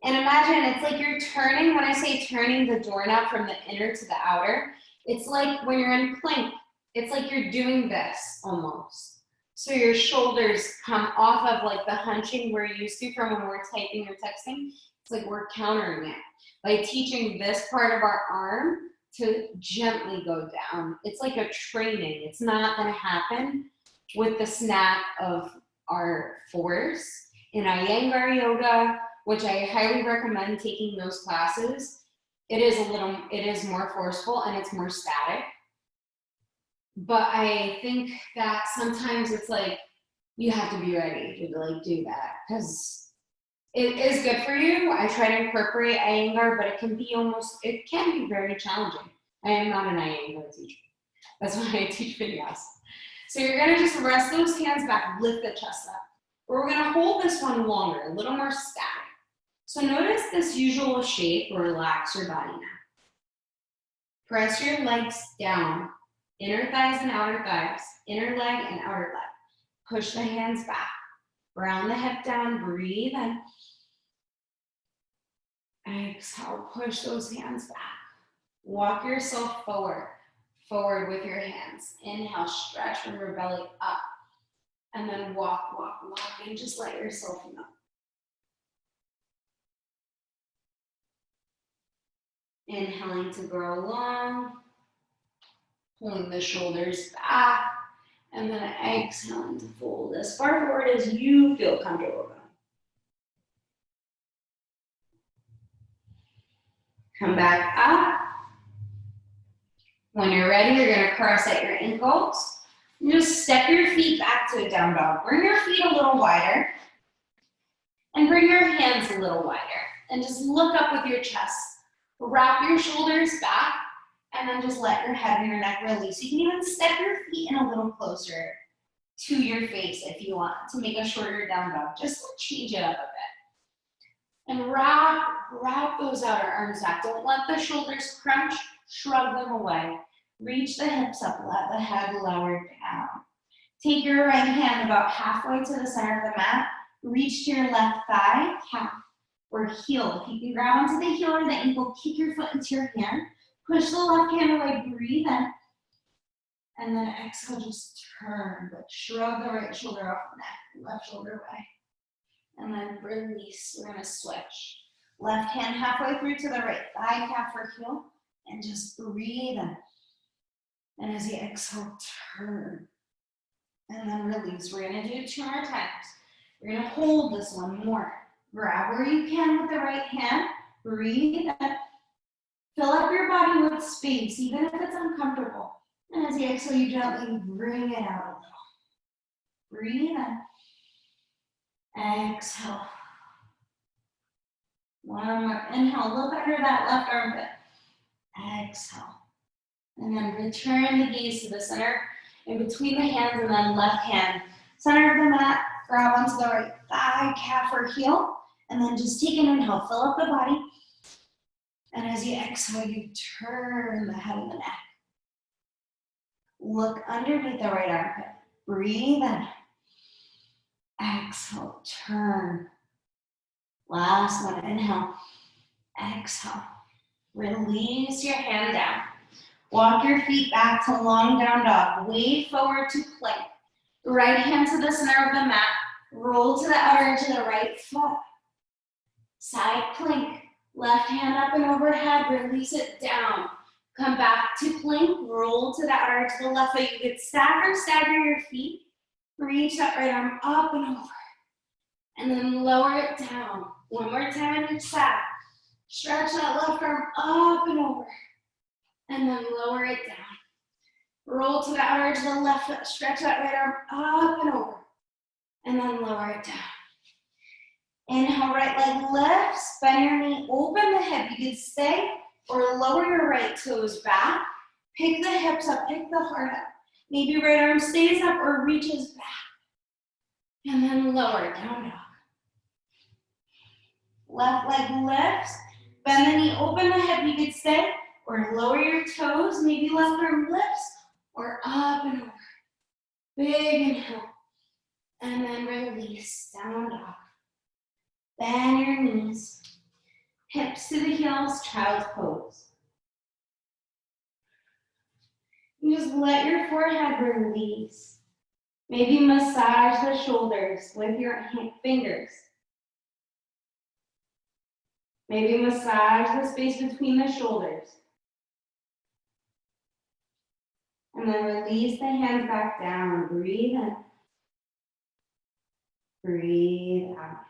and imagine it's like you're turning, when I say turning the doorknob from the inner to the outer, it's like when you're in plank, it's like you're doing this almost. So your shoulders come off of like the hunching we're used to from when we're typing or texting. It's like we're countering it by teaching this part of our arm to gently go down. It's like a training. It's not going to happen with the snap of our force. In Iyengar yoga, which I highly recommend taking those classes. It is more forceful and it's more static. But I think that sometimes it's like you have to be ready to like do that because it is good for you. I try to incorporate Iyengar, but it can be very challenging. I am not an Iyengar teacher. That's why I teach Vinyasa. So you're gonna just rest those hands back, lift the chest up. We're gonna hold this one longer, a little more static. So notice this usual shape, relax your body now. Press your legs down, inner thighs and outer thighs, inner leg and outer leg. Push the hands back, round the hip down, breathe in. Exhale, push those hands back. Walk yourself forward with your hands. Inhale, stretch from your belly up. And then walk, and just let yourself know. Inhaling to grow long, pulling the shoulders back, and then exhaling to fold as far forward as you feel comfortable going. Come back up. When you're ready, you're gonna cross at your ankles. And just step your feet back to a down dog. Bring your feet a little wider. And bring your hands a little wider. And just look up with your chest. Wrap your shoulders back. And then just let your head and your neck release. You can even step your feet in a little closer to your face if you want to make a shorter down dog. Just to change it up a bit. And wrap those outer arms back. Don't let the shoulders crunch. Shrug them away. Reach the hips up, let the head lower down. Take your right hand about halfway to the center of the mat. Reach to your left thigh, calf, or heel. If you can grab onto the heel or the ankle, kick your foot into your hand. Push the left hand away, breathe in. And then exhale, just turn, but shrug the right shoulder off the neck, left shoulder away. And then release, we're gonna switch. Left hand halfway through to the right thigh, calf, or heel. And just breathe in. And as you exhale, turn. And then release. We're gonna do 2 more times. We're gonna hold this one more. Grab where you can with the right hand. Breathe in. Fill up your body with space, even if it's uncomfortable. And as you exhale, you gently bring it out a little. Breathe in. Exhale. One more. Inhale, look under that left armpit. Exhale. And then return the gaze to the center in between the hands and then left hand. Center of the mat, grab onto the right thigh, calf, or heel. And then just take an inhale, fill up the body. And as you exhale, you turn the head and the neck. Look underneath the right armpit. Breathe in. Exhale, turn. Last one, inhale. Exhale. Release your hand down. Walk your feet back to long down dog. Wade forward to plank. Right hand to the center of the mat. Roll to the outer edge of the right foot. Side plank. Left hand up and overhead. Release it down. Come back to plank. Roll to the outer edge of the left foot. You could stagger your feet. Reach that right arm up and over. And then lower it down. One more time on each side. Stretch that left arm up and over. And then lower it down. Roll to the outer edge of the left foot. Stretch that right arm up and over. And then lower it down. Inhale, right leg lifts. Bend your knee, open the hip. You can stay or lower your right toes back. Pick the hips up, pick the heart up. Maybe right arm stays up or reaches back. And then lower, down dog. Left leg lifts. Bend the knee, open the hip. You could stay or lower your toes. Maybe left arm lifts or up and over. Big inhale. And then release, down dog. Bend your knees. Hips to the heels, child's pose. And just let your forehead release. Maybe massage the shoulders with your fingers. Maybe massage the space between the shoulders. And then release the hands back down. Breathe in. Breathe out.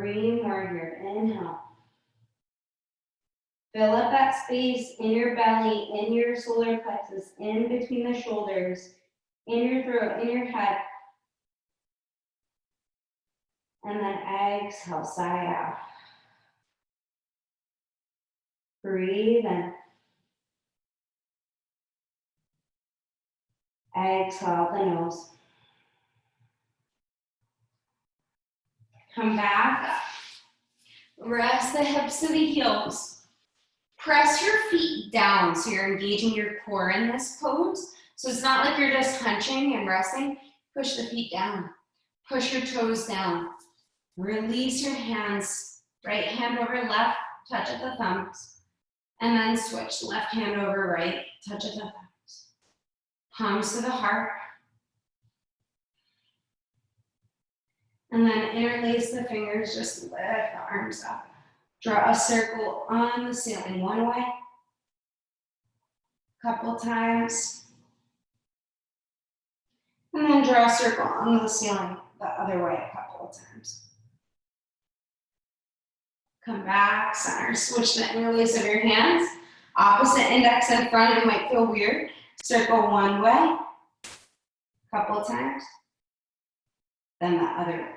3 more here. Inhale. Fill up that space in your belly, in your solar plexus, in between the shoulders, in your throat, in your head. And then exhale, sigh out. Breathe in. Exhale the nose. Come back up. Rest the hips to the heels. Press your feet down so you're engaging your core in this pose. So it's not like you're just hunching and resting. Push the feet down. Push your toes down. Release your hands. Right hand over left, touch at the thumbs. And then switch. Left hand over right, touch at the thumbs. Palms to the heart. And then interlace the fingers, just lift the arms up. Draw a circle on the ceiling one way. Couple times. And then draw a circle on the ceiling the other way a couple of times. Come back, center, switch the interlace of your hands. Opposite index in front, it might feel weird. Circle one way, couple times, then the other way.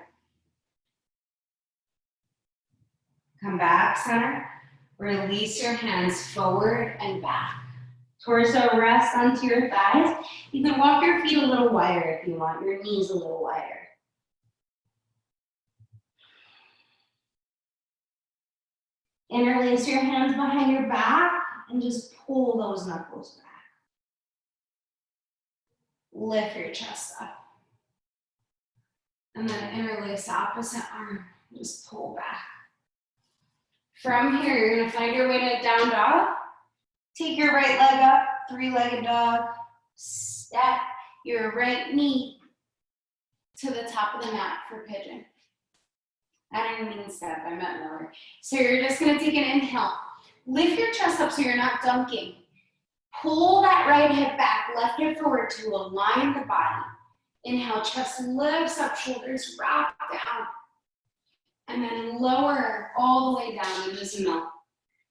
Come back, center. Release your hands forward and back. Torso rest onto your thighs. You can walk your feet a little wider if you want, your knees a little wider. Interlace your hands behind your back and just pull those knuckles back. Lift your chest up. And then interlace opposite arm, just pull back. From here, you're gonna find your way to down dog. Take your right leg up, 3-legged dog. Step your right knee to the top of the mat for pigeon. I didn't mean step, I meant lower. So you're just gonna take an inhale. Lift your chest up so you're not dunking. Pull that right hip back, left hip forward to align the body. Inhale, chest lifts up, shoulders rock down. And then lower all the way down into this melt.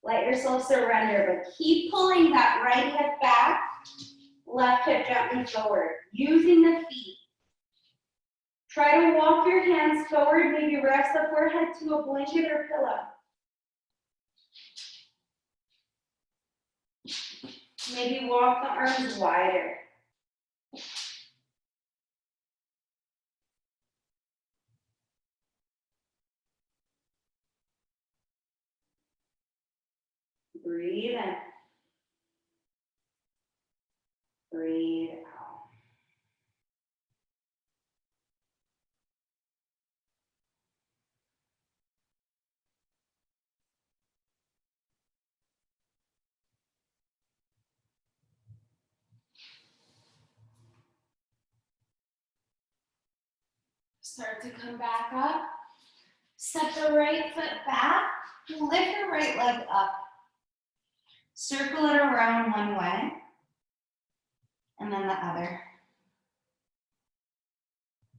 Let yourself surrender, but keep pulling that right hip back, left hip gently forward, using the feet. Try to walk your hands forward, maybe rest the forehead to a blanket or pillow. Maybe walk the arms wider. Breathe in. Breathe out. Start to come back up. Step the right foot back. Lift your right leg up. Circle it around one way, and then the other.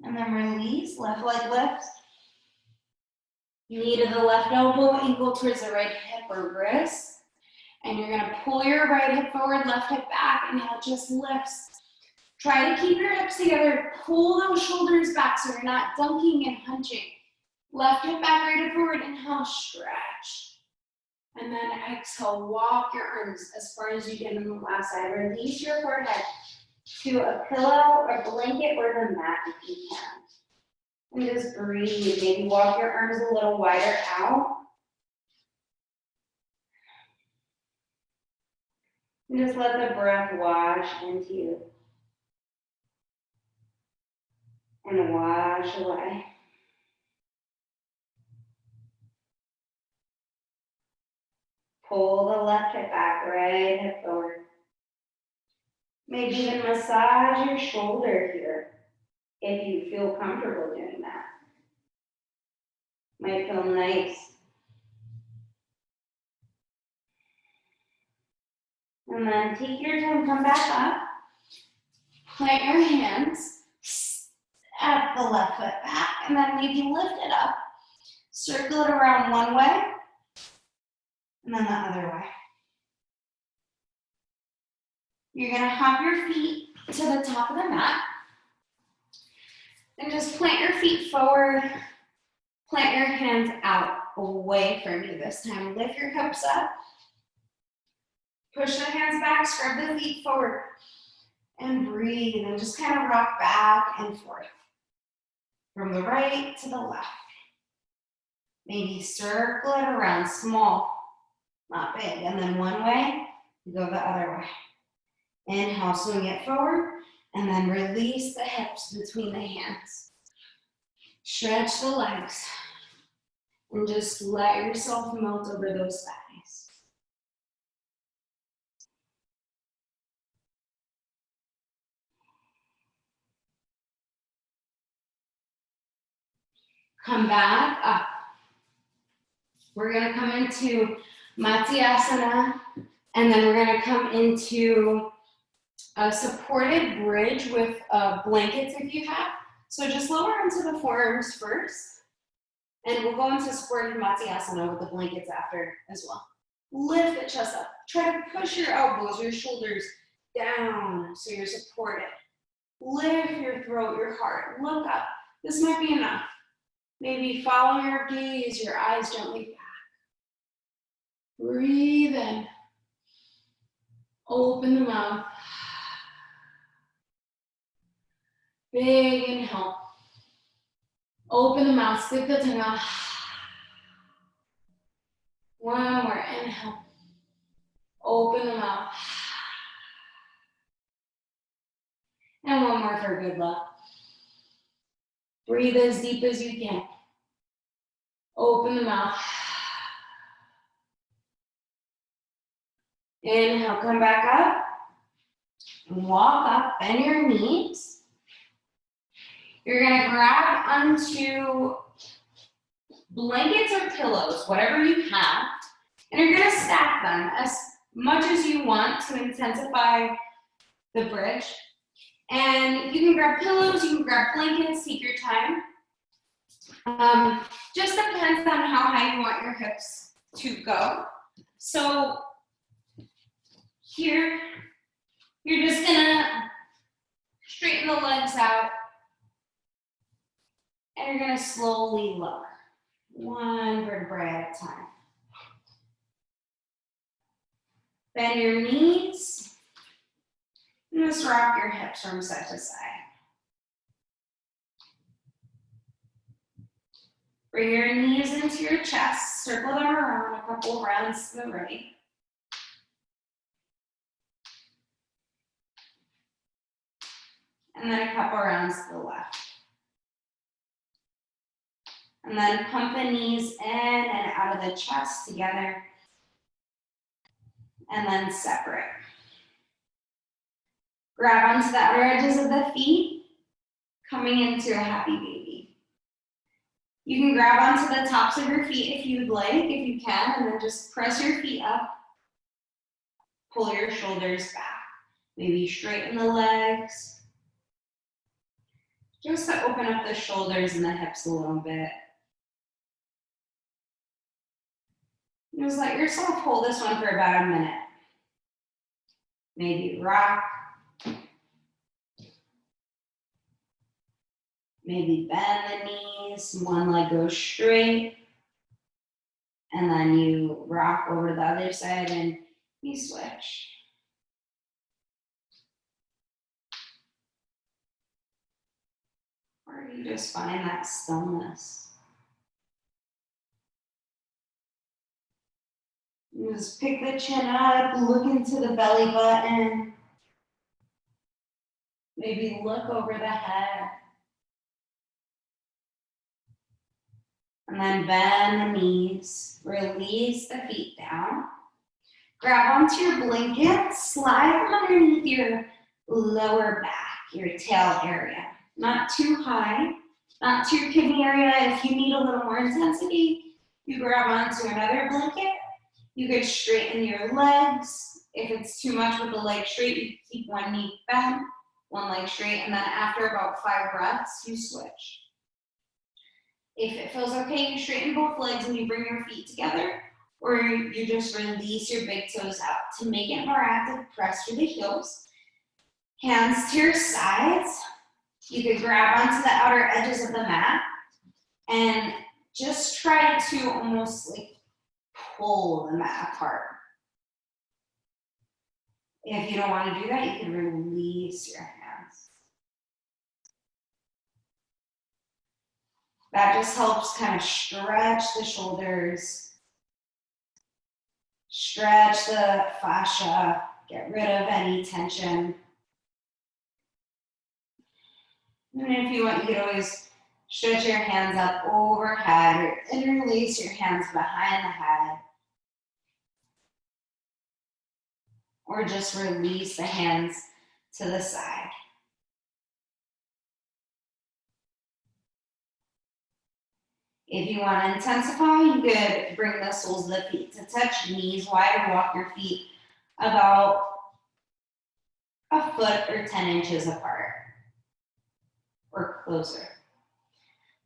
And then release, left leg lifts. Knee to the left elbow, ankle towards the right hip or wrist. And you're gonna pull your right hip forward, left hip back, inhale, just lifts. Try to keep your hips together, pull those shoulders back so you're not dunking and hunching. Left hip back, right hip forward, inhale, stretch. And then exhale, walk your arms as far as you can on the last side. Release your forehead to a pillow, a blanket, or the mat if you can. And just breathe. Maybe walk your arms a little wider out. And just let the breath wash into you. And wash away. Pull the left hip back, right hip forward. Maybe even massage your shoulder here if you feel comfortable doing that. Might feel nice. And then take your time, come back up. Plant your hands, step the left foot back, and then maybe lift it up. Circle it around one way, and then the other way. You're gonna hop your feet to the top of the mat, and just plant your feet forward, plant your hands out away from you this time. Lift your hips up, push the hands back, scrub the feet forward, and breathe, and just kind of rock back and forth. From the right to the left. Maybe circle it around, small, not big. And then one way, you go the other way. Inhale, swing it forward, and then release the hips between the hands. Stretch the legs, and just let yourself melt over those thighs. Come back up. We're gonna come into Vinyasa, and then we're gonna come into a supported bridge with blankets if you have. So just lower into the forearms first, and we'll go into supported Vinyasa with the blankets after as well. Lift the chest up. Try to push your elbows, your shoulders down so you're supported. Lift your throat, your heart. Look up. This might be enough. Maybe follow your gaze, your eyes gently back. Breathe in. Open the mouth. Big inhale. Open the mouth, stick the tongue out. One more inhale. Open the mouth. And one more for good luck. Breathe as deep as you can. Open the mouth. Inhale, come back up. Walk up, bend your knees. You're gonna grab onto blankets or pillows, whatever you have, and you're gonna stack them as much as you want to intensify the bridge. And you can grab pillows, you can grab blankets, take your time. Just depends on how high you want your hips to go. So here, you're just gonna straighten the legs out, and you're gonna slowly lower, one vertebrae at a time. Bend your knees, and just rock your hips from side to side. Bring your knees into your chest, circle them around a couple rounds to the right. And then a couple rounds to the left. And then pump the knees in and out of the chest together. And then separate. Grab onto the outer edges of the feet, coming into a happy baby. You can grab onto the tops of your feet if you'd like, if you can, and then just press your feet up. Pull your shoulders back. Maybe straighten the legs. Just to open up the shoulders and the hips a little bit. Just let yourself hold this one for about a minute. Maybe rock. Maybe bend the knees, one leg goes straight. And then you rock over to the other side and you switch. Or you just find that stillness. You just pick the chin up, look into the belly button. Maybe look over the head. And then bend the knees, release the feet down. Grab onto your blanket, slide underneath your lower back, your tail area. Not too high, not to your kidney area. If you need a little more intensity, you grab onto another blanket. You could straighten your legs. If it's too much with the leg straight, you keep one knee bent, one leg straight, and then after about 5 breaths, you switch. If it feels okay, you straighten both legs and you bring your feet together, or you just release your big toes out. To make it more active, press through the heels. Hands to your sides. You could grab onto the outer edges of the mat and just try to almost like pull the mat apart. If you don't want to do that, you can release your hands. That just helps kind of stretch the shoulders, stretch the fascia, get rid of any tension. And if you want, you could always stretch your hands up overhead or interlace your hands behind the head. Or just release the hands to the side. If you want to intensify, you could bring the soles of the feet to touch, knees wide, or walk your feet about a foot or 10 inches apart or closer.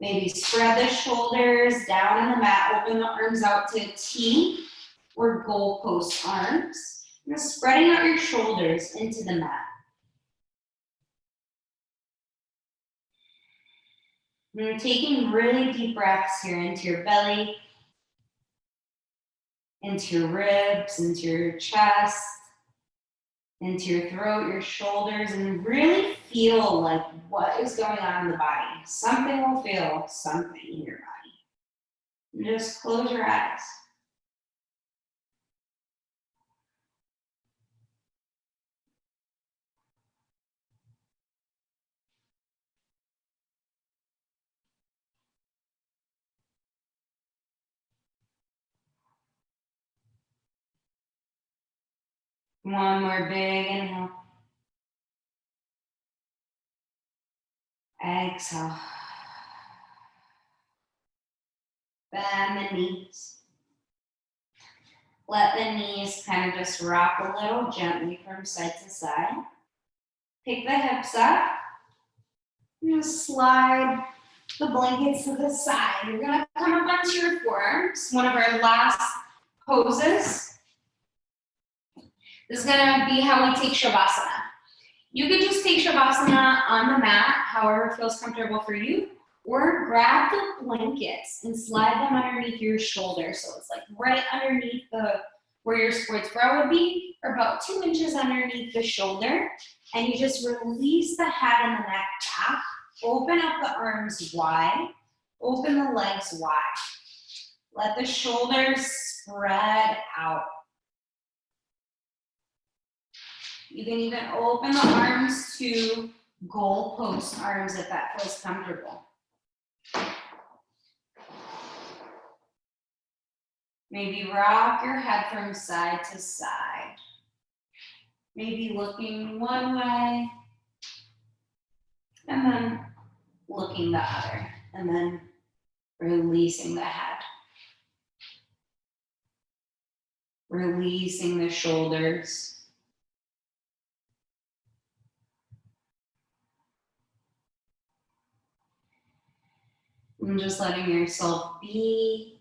Maybe spread the shoulders down in the mat, open the arms out to T or goalpost arms. You're spreading out your shoulders into the mat. And you're taking really deep breaths here into your belly, into your ribs, into your chest, into your throat, your shoulders, and really feel like what is going on in the body. Something will feel something in your body. And just close your eyes. One more big inhale. Exhale. Bend the knees. Let the knees kind of just rock a little gently from side to side. Pick the hips up. And just slide the blankets to the side. You're gonna come up onto your forearms. One of our last poses. This is gonna be how we take Shavasana. You could just take Shavasana on the mat, however feels comfortable for you, or grab the blankets and slide them underneath your shoulders. So it's like right underneath where your sports bra would be, or about 2 inches underneath the shoulder. And you just release the head and the neck back. Open up the arms wide. Open the legs wide. Let the shoulders spread out. You can even open the arms to goalpost arms if that feels comfortable. Maybe rock your head from side to side. Maybe looking one way and then looking the other, and then releasing the head. Releasing the shoulders. And just letting yourself be.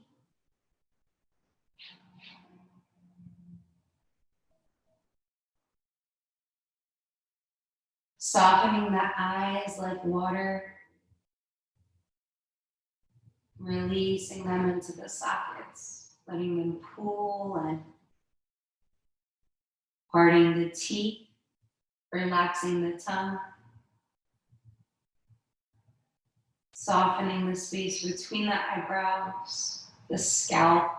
Softening the eyes like water. Releasing them into the sockets. Letting them pool and parting the teeth. Relaxing the tongue. Softening the space between the eyebrows, the scalp.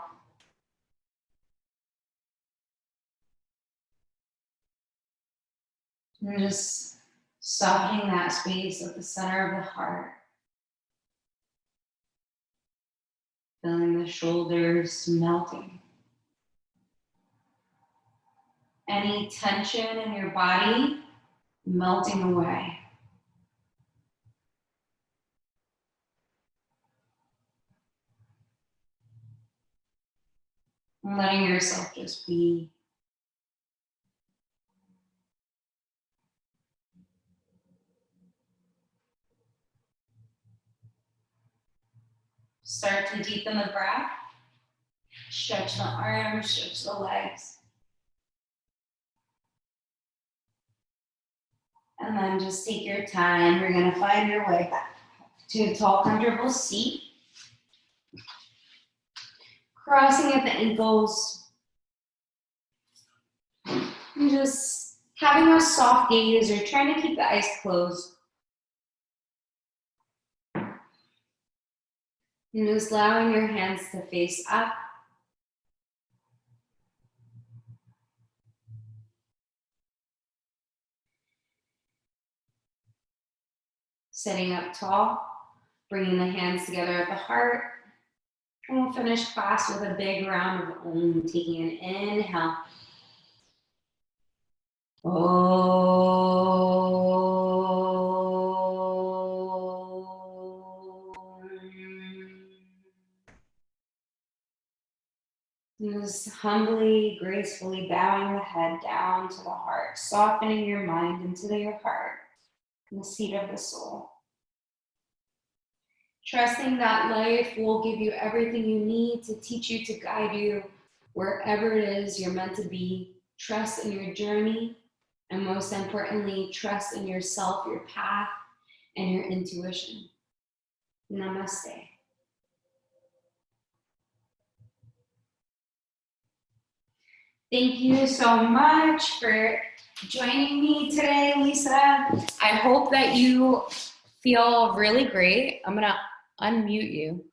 And just softening that space at the center of the heart. Feeling the shoulders melting. Any tension in your body melting away. And letting yourself just be. Start to deepen the breath. Stretch the arms, stretch the legs. And then just take your time. You're going to find your way back to a tall, comfortable seat. Crossing at the ankles. And just having a soft gaze or trying to keep the eyes closed. And just allowing your hands to face up. Sitting up tall, bringing the hands together at the heart. And we'll finish class with a big round of Om, taking an inhale. And just humbly, gracefully bowing the head down to the heart, softening your mind into your heart, the seat of the soul. Trusting that life will give you everything you need to teach you, to guide you wherever it is you're meant to be. Trust in your journey, and most importantly, trust in yourself, your path, and your intuition. Namaste. Thank you so much for joining me today, Lisa. I hope that you feel really great. I'm gonna unmute you.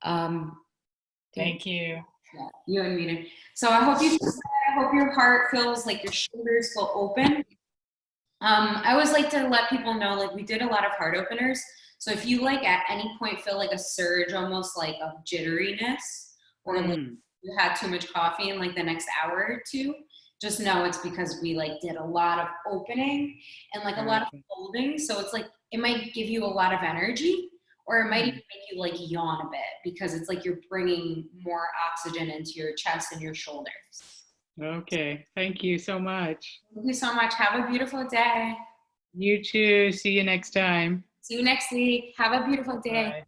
Thank you. Yeah, you unmuted. So I hope you feel good. I hope your heart feels like your shoulders feel open. I always like to let people know, like, we did a lot of heart openers. So if you like at any point feel like a surge, almost like of jitteriness, or like you had too much coffee in like the next hour or two, just know it's because we like did a lot of opening and like a lot of holding. So it's like, it might give you a lot of energy, or it might even make you like yawn a bit, because it's like you're bringing more oxygen into your chest and your shoulders. Okay. Thank you so much. Thank you so much. Have a beautiful day. You too. See you next time. See you next week. Have a beautiful day. Bye.